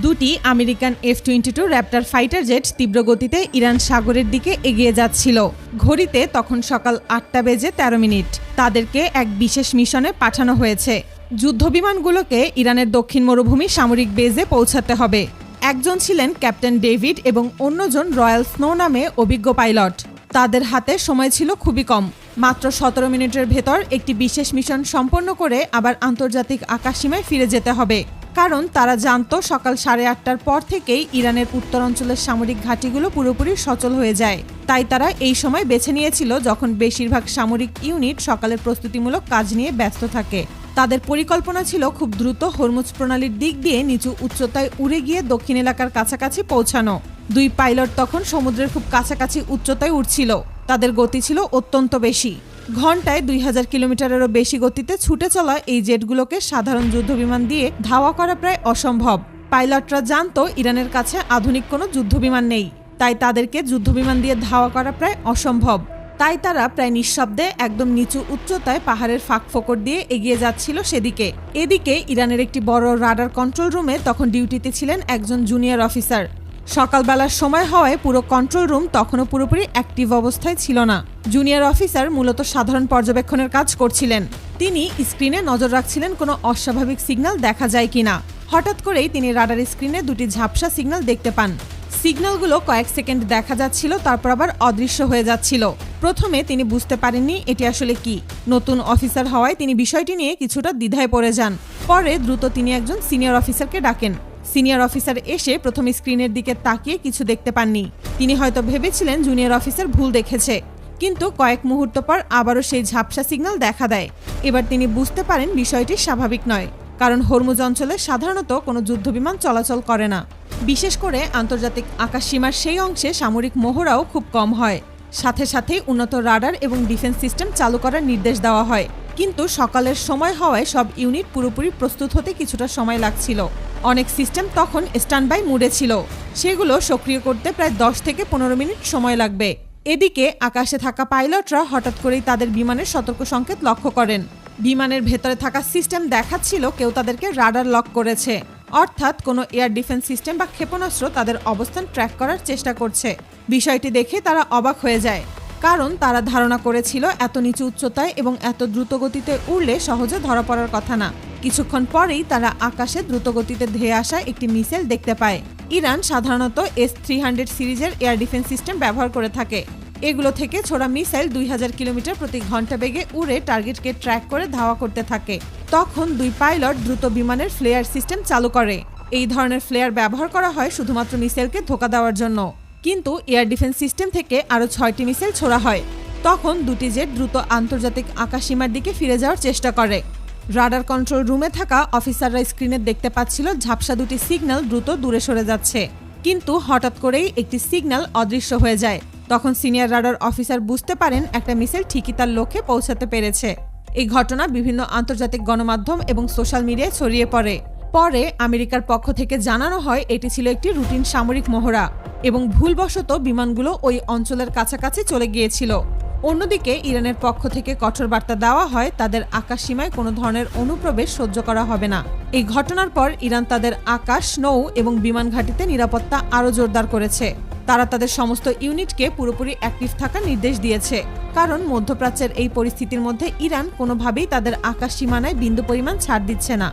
দুটি American F-22 Raptor fighter jet তীব্র গতিতে ইরান সাগরের দিকে এগিয়ে যাচ্ছিল। ঘড়িতে তখন সকাল 8:13। তাদেরকে এক বিশেষ মিশনে পাঠানো হয়েছে। যুদ্ধবিমানগুলোকে ইরানের দক্ষিণ মরুভূমি সামরিক বেজে পৌঁছাতে হবে। একজন ছিলেন ক্যাপ্টেন ডেভিড এবং অন্যজন রয়্যাল স্নো নামে অভিজ্ঞ পাইলট। তাদের হাতে সময় ছিল খুবই কম। মাত্র 17 মিনিটের ভেতর একটি বিশেষ মিশন সম্পন্ন করে আবার আন্তর্জাতিক আকাশসীমায় ফিরে যেতে হবে। কারণ তারা জানতো সকাল 8:30টার পর থেকেই ইরানের উত্তর অঞ্চলের সামরিক ঘাঁটিগুলো পুরোপুরি সচল হয়ে যায়। তাই তারা এই সময় বেছে নিয়েছিল যখন বেশিরভাগ সামরিক ইউনিট সকালের প্রস্তুতিমূলক কাজ নিয়ে ব্যস্ত থাকে। তাদের পরিকল্পনা ছিল খুব দ্রুত হরমুজ প্রণালীর দিক দিয়ে নিচু উচ্চতায় উড়ে গিয়ে দক্ষিণ এলাকার কাছাকাছি পৌঁছানো। দুই পাইলট তখন সমুদ্রের খুব কাছাকাছি উচ্চতায় উঠছিল। তাদের গতি ছিল অত্যন্ত বেশি। ঘন্টায় 2000 কিলোমিটারেরও বেশি গতিতে ছুটে চলা এই জেটগুলোকে সাধারণ যুদ্ধবিমান দিয়ে ধাওয়া করা প্রায় অসম্ভব। পাইলটরা জানতো ইরানের কাছে আধুনিক কোনো যুদ্ধবিমান নেই, তাই তাদেরকে যুদ্ধবিমান দিয়ে ধাওয়া করা প্রায় অসম্ভব। তাই তারা প্রায় নিঃশব্দে একদম নিচু উচ্চতায় পাহাড়ের ফাঁক ফোকর দিয়ে এগিয়ে যাচ্ছিল সেদিকে। এদিকে ইরানের একটি বড় রাডার কন্ট্রোল রুমে তখন ডিউটিতে ছিলেন একজন জুনিয়র অফিসার। সকালবেলার সময় হওয়ায় পুরো কন্ট্রোল রুম তখনও পুরোপুরি অ্যাক্টিভ অবস্থায় ছিল না। জুনিয়র অফিসার মূলত সাধারণ পর্যবেক্ষণের কাজ করছিলেন। তিনি স্ক্রিনে নজর রাখছিলেন কোনো অস্বাভাবিক সিগন্যাল দেখা যায় কিনা। হঠাৎ করেই তিনি রাডার স্ক্রিনে দুটি ঝাপসা সিগন্যাল দেখতে পান। সিগন্যালগুলো কয়েক সেকেন্ড দেখা যাচ্ছিল, তারপর আবার অদৃশ্য হয়ে যাচ্ছিল। প্রথমে তিনি বুঝতে পারেননি এটি আসলে কি। নতুন অফিসার হওয়ায় তিনি বিষয়টি নিয়ে কিছুটা দ্বিধায় পড়ে যান। পরে দ্রুত তিনি একজন সিনিয়র অফিসারকে ডাকেন। সিনিয়র অফিসার এসে প্রথমে স্ক্রিনের দিকে তাকিয়ে কিছু দেখতে পাননি। তিনি হয়তো ভেবেছিলেন জুনিয়র অফিসার ভুল দেখেছে, কিন্তু কয়েক মুহূর্ত পর আবারও সেই ঝাপসা সিগন্যাল দেখা দেয়। এবার তিনি বুঝতে পারেন বিষয়টি স্বাভাবিক নয়, কারণ হরমুজ অঞ্চলে সাধারণত কোনো যুদ্ধবিমান চলাচল করে না। বিশেষ করে আন্তর্জাতিক আকাশসীমার সেই অংশে সামরিক মহড়াও খুব কম হয়। সাথে সাথেই উন্নত রাডার এবং ডিফেন্স সিস্টেম চালু করার নির্দেশ দেওয়া হয়। কিন্তু সকালের সময় হওয়ায় সব ইউনিট পুরোপুরি প্রস্তুত হতে কিছুটা সময় লাগছিল। অনেক সিস্টেম তখন স্ট্যান্ড বাই মুডে ছিল। সেগুলো সক্রিয় করতে প্রায় 10 থেকে 15 মিনিট সময় লাগবে। এদিকে আকাশে থাকা পাইলটরা হঠাৎ করেই তাদের বিমানের সতর্ক সংকেত লক্ষ্য করেন। বিমানের ভেতরে থাকা সিস্টেম দেখাচ্ছিল কেউ তাদেরকে রাডার লক করেছে, অর্থাৎ কোনো এয়ার ডিফেন্স সিস্টেম বা ক্ষেপণাস্ত্র তাদের অবস্থান ট্র্যাক করার চেষ্টা করছে। বিষয়টি দেখে তারা অবাক হয়ে যায়, কারণ তারা ধারণা করেছিল এত নিচু উচ্চতায় এবং এত দ্রুত গতিতে উড়লে সহজে ধরা পড়ার কথা না। কিছুক্ষণ পরেই তারা আকাশে দ্রুতগতিতে ধেয়ে আসা একটি মিসাইল দেখতে পায়। ইরান সাধারণত S-300 সিরিজের এয়ার ডিফেন্স সিস্টেম ব্যবহার করে থাকে। এগুলো থেকে ছোড়া মিসাইল 2000 কিলোমিটার প্রতি ঘন্টা বেগে উড়ে টার্গেটকে ট্র্যাক করে ধাওয়া করতে থাকে। তখন দুই পাইলট দ্রুত বিমানের ফ্লেয়ার সিস্টেম চালু করে। এই ধরনের ফ্লেয়ার ব্যবহার করা হয় শুধুমাত্র মিসাইলকে ধোঁকা দেওয়ার জন্য, কিন্তু এয়ার ডিফেন্স সিস্টেম থেকে আরও 6টি মিসাইল ছোড়া হয়। তখন দুটি জেট দ্রুত আন্তর্জাতিক আকাশসীমার দিকে ফিরে যাওয়ার চেষ্টা করে। রাডার কন্ট্রোল রুমে থাকা অফিসাররা স্ক্রিনে দেখতে পাচ্ছিল ঝাপসা দুটি সিগন্যাল দ্রুত দূরে সরে যাচ্ছে, কিন্তু হঠাৎ করেই একটি সিগন্যাল অদৃশ্য হয়ে যায়। তখন সিনিয়র রাডার অফিসার বুঝতে পারেন একটা মিসাইল ঠিকই তার লক্ষ্যে পৌঁছাতে পেরেছে। এই ঘটনা বিভিন্ন আন্তর্জাতিক গণমাধ্যম এবং সোশ্যাল মিডিয়ায় ছড়িয়ে পড়ে। পরে আমেরিকার পক্ষ থেকে জানানো হয় এটি ছিল একটি রুটিন সামরিক মহড়া এবং ভুলবশত বিমানগুলো ওই অঞ্চলের কাছাকাছি চলে গিয়েছিল। অন্যদিকে ইরানের পক্ষ থেকে কঠোর বার্তা দেওয়া হয় তাদের আকাশসীমায় কোনো ধরনের অনুপ্রবেশ সহ্য করা হবে না। এই ঘটনার পর ইরান তাদের আকাশ, নৌ এবং বিমান ঘাঁটিতে নিরাপত্তা আরও জোরদার করেছে। তারা তাদের সমস্ত ইউনিটকে পুরোপুরি অ্যাক্টিভ থাকার নির্দেশ দিয়েছে, কারণ মধ্যপ্রাচ্যের এই পরিস্থিতির মধ্যে ইরান কোনোভাবেই তাদের আকাশ সীমানায় বিন্দু পরিমাণ ছাড় দিচ্ছে না।